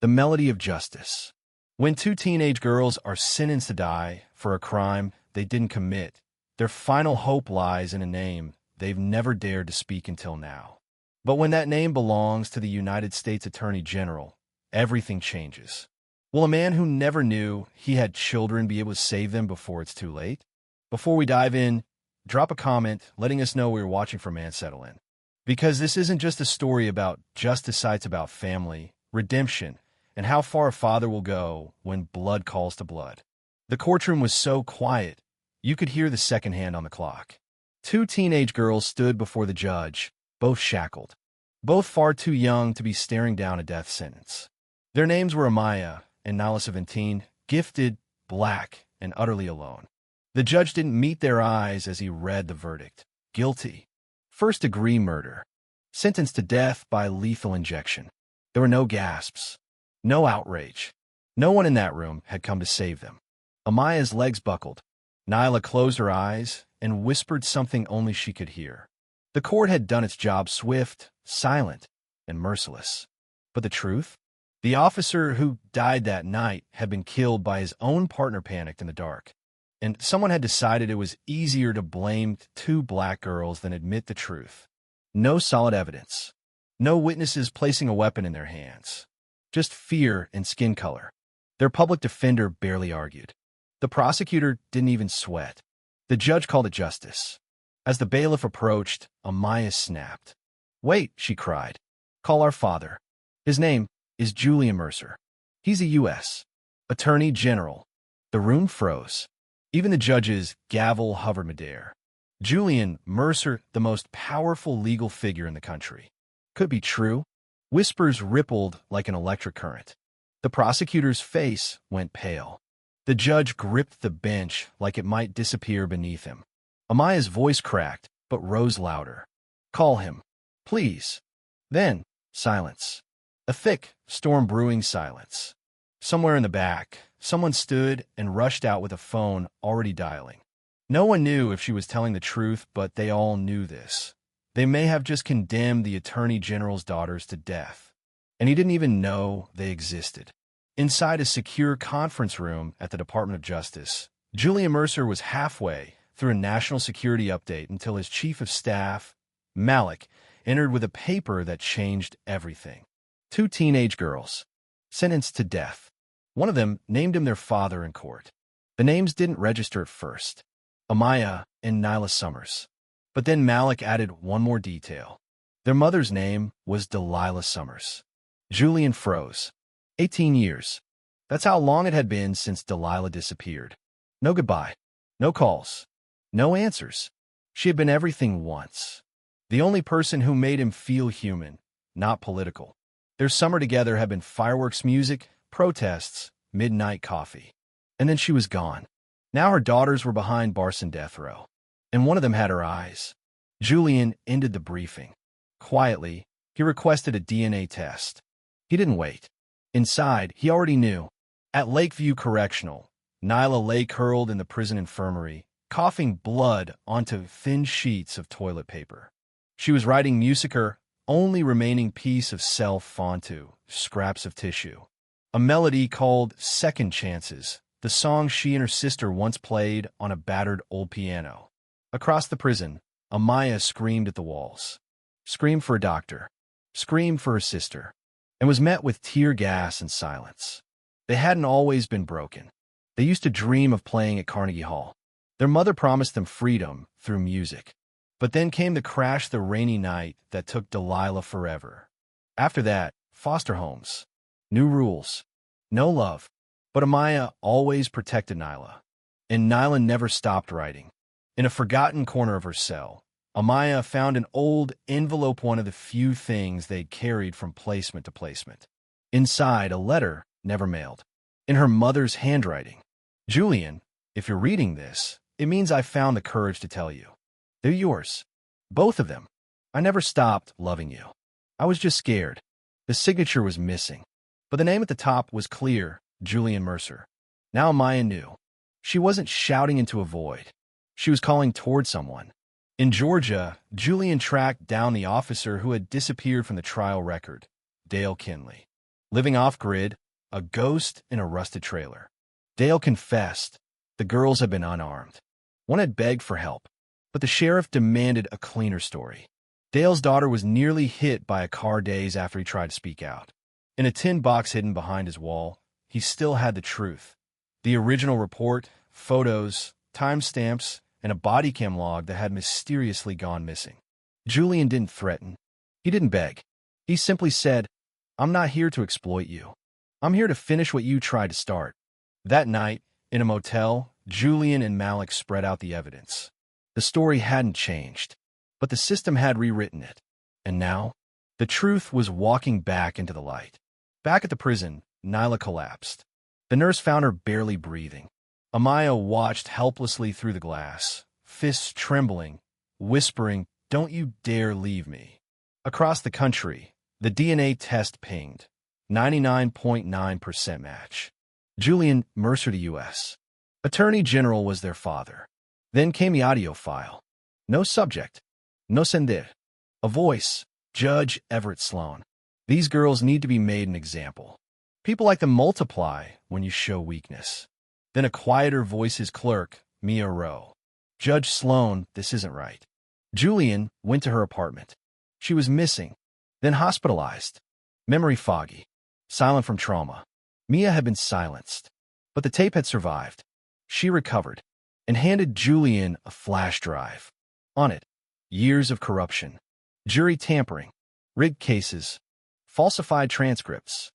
The melody of justice. When two teenage girls are sentenced to die for a crime they didn't commit, their final hope lies in a name they've never dared to speak until now. But when that name belongs to the United States Attorney General, everything changes. Will a man who never knew he had children be able to save them before it's too late? Before we dive in, drop a comment letting us know where you're watching from and settle in. Because this isn't just a story about justice, it's about family, redemption, and how far a father will go when blood calls to blood. The courtroom was so quiet, you could hear the second hand on the clock. Two teenage girls stood before the judge, both shackled, both far too young to be staring down a death sentence. Their names were Amaya and Nyla 17, gifted, black, and utterly alone. The judge didn't meet their eyes as he read the verdict. Guilty. First-degree murder. Sentenced to death by lethal injection. There were no gasps. No outrage. No one in that room had come to save them. Amaya's legs buckled. Nyla closed her eyes and whispered something only she could hear. The court had done its job, swift, silent, and merciless. But the truth? The officer who died that night had been killed by his own partner, panicked in the dark. And someone had decided it was easier to blame two black girls than admit the truth. No solid evidence. No witnesses placing a weapon in their hands. Just fear and skin color. Their public defender barely argued. The prosecutor didn't even sweat. The judge called it justice. As the bailiff approached, Amaya snapped. "Wait," she cried. "Call our father. His name is Julian Mercer. He's a U.S. Attorney General." The room froze. Even the judge's gavel hovered midair. Julian Mercer, the most powerful legal figure in the country. Could be true. Whispers rippled like an electric current. The prosecutor's face went pale. The judge gripped the bench like it might disappear beneath him. Amaya's voice cracked, but rose louder. "Call him, please." Then, silence. A thick, storm-brewing silence. Somewhere in the back, someone stood and rushed out with a phone already dialing. No one knew if she was telling the truth, but they all knew this. They may have just condemned the Attorney General's daughters to death, and he didn't even know they existed. Inside a secure conference room at the Department of Justice, Julian Mercer was halfway through a national security update until his chief of staff, Malik, entered with a paper that changed everything. Two teenage girls, sentenced to death. One of them named him their father in court. The names didn't register at first. Amaya and Nyla Summers. But then Malik added one more detail. Their mother's name was Delilah Summers. Julian froze. 18 years. That's how long it had been since Delilah disappeared. No goodbye. No calls. No answers. She had been everything once. The only person who made him feel human, not political. Their summer together had been fireworks, music, protests, midnight coffee. And then she was gone. Now her daughters were behind bars in death row. And one of them had her eyes. Julian ended the briefing. Quietly, he requested a DNA test. He didn't wait. Inside, he already knew. At Lakeview Correctional, Nyla lay curled in the prison infirmary, coughing blood onto thin sheets of toilet paper. She was writing music, her only remaining piece of self-fontu, scraps of tissue. A melody called Second Chances, the song she and her sister once played on a battered old piano. Across the prison, Amaya screamed at the walls. Screamed for a doctor. Screamed for her sister. And was met with tear gas and silence. They hadn't always been broken. They used to dream of playing at Carnegie Hall. Their mother promised them freedom through music. But then came the crash, the rainy night that took Delilah forever. After that, foster homes. New rules. No love. But Amaya always protected Nyla. And Nyla never stopped writing. In a forgotten corner of her cell, Amaya found an old envelope, one of the few things they'd carried from placement to placement. Inside, a letter never mailed. In her mother's handwriting. "Julian, if you're reading this, it means I found the courage to tell you. They're yours. Both of them. I never stopped loving you. I was just scared." The signature was missing. But the name at the top was clear, Julian Mercer. Now Amaya knew. She wasn't shouting into a void. She was calling toward someone. In Georgia, Julian tracked down the officer who had disappeared from the trial record, Dale Kinley. living off-grid, a ghost in a rusted trailer. Dale confessed the girls had been unarmed. One had begged for help, but the sheriff demanded a cleaner story. Dale's daughter was nearly hit by a car days after he tried to speak out. In a tin box hidden behind his wall, he still had the truth. The original report, photos, timestamps, and a body cam log that had mysteriously gone missing. Julian didn't threaten. He didn't beg. He simply said, "I'm not here to exploit you. I'm here to finish what you tried to start." That night, in a motel, Julian and Malik spread out the evidence. The story hadn't changed, but the system had rewritten it. And now, the truth was walking back into the light. Back at the prison, Nyla collapsed. The nurse found her barely breathing. Amaya watched helplessly through the glass, fists trembling, whispering, "Don't you dare leave me." Across the country, the DNA test pinged. 99.9% match. Julian Mercer to U.S. Attorney General was their father. Then came the audio file. No subject. No sender. A voice. Judge Everett Sloan. These girls need to be made an example. People like them multiply when you show weakness. Then a quieter voice's clerk, Mia Rowe. "Judge Sloan, this isn't right." Julian went to her apartment. She was missing, then hospitalized. Memory foggy. Silent from trauma. Mia had been silenced, but the tape had survived. She recovered and handed Julian a flash drive. On it, years of corruption, jury tampering, rigged cases, falsified transcripts.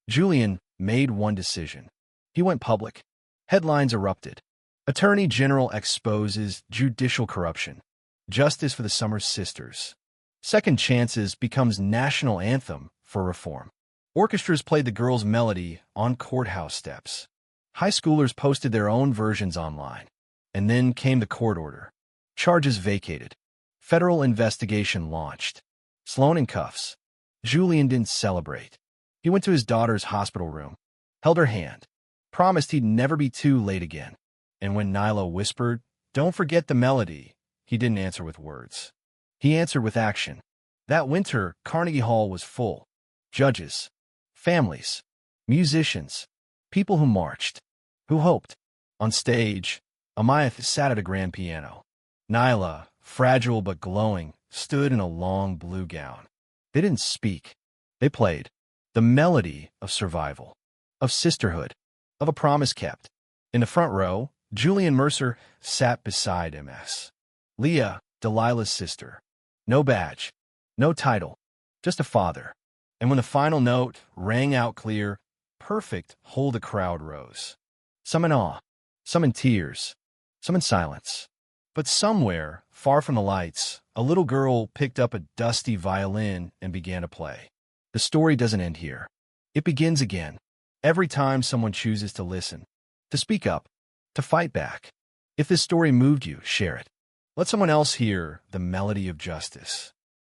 Julian made one decision. He went public. Headlines erupted. Attorney General exposes judicial corruption. Justice for the Summers Sisters. Second Chances becomes national anthem for reform. Orchestras played the girls' melody on courthouse steps. High schoolers posted their own versions online. And then came the court order. Charges vacated. Federal investigation launched. Sloan in cuffs. Julian didn't celebrate. He went to his daughter's hospital room, held her hand, promised he'd never be too late again. And when Nyla whispered, "Don't forget the melody," he didn't answer with words. He answered with action. That winter, Carnegie Hall was full. Judges, families, musicians, people who marched, who hoped. On stage, Amaya sat at a grand piano. Nyla, fragile but glowing, stood in a long blue gown. They didn't speak. They played. The melody of survival, of sisterhood, of a promise kept. In the front row, Julian Mercer sat beside MS. Leah, Delilah's sister. No badge, no title, just a father. And when the final note rang out clear, perfect, whole the crowd rose. Some in awe, some in tears, some in silence. But somewhere, far from the lights, a little girl picked up a dusty violin and began to play. The story doesn't end here. It begins again. Every time someone chooses to listen, to speak up, to fight back. If this story moved you, share it. Let someone else hear the melody of justice.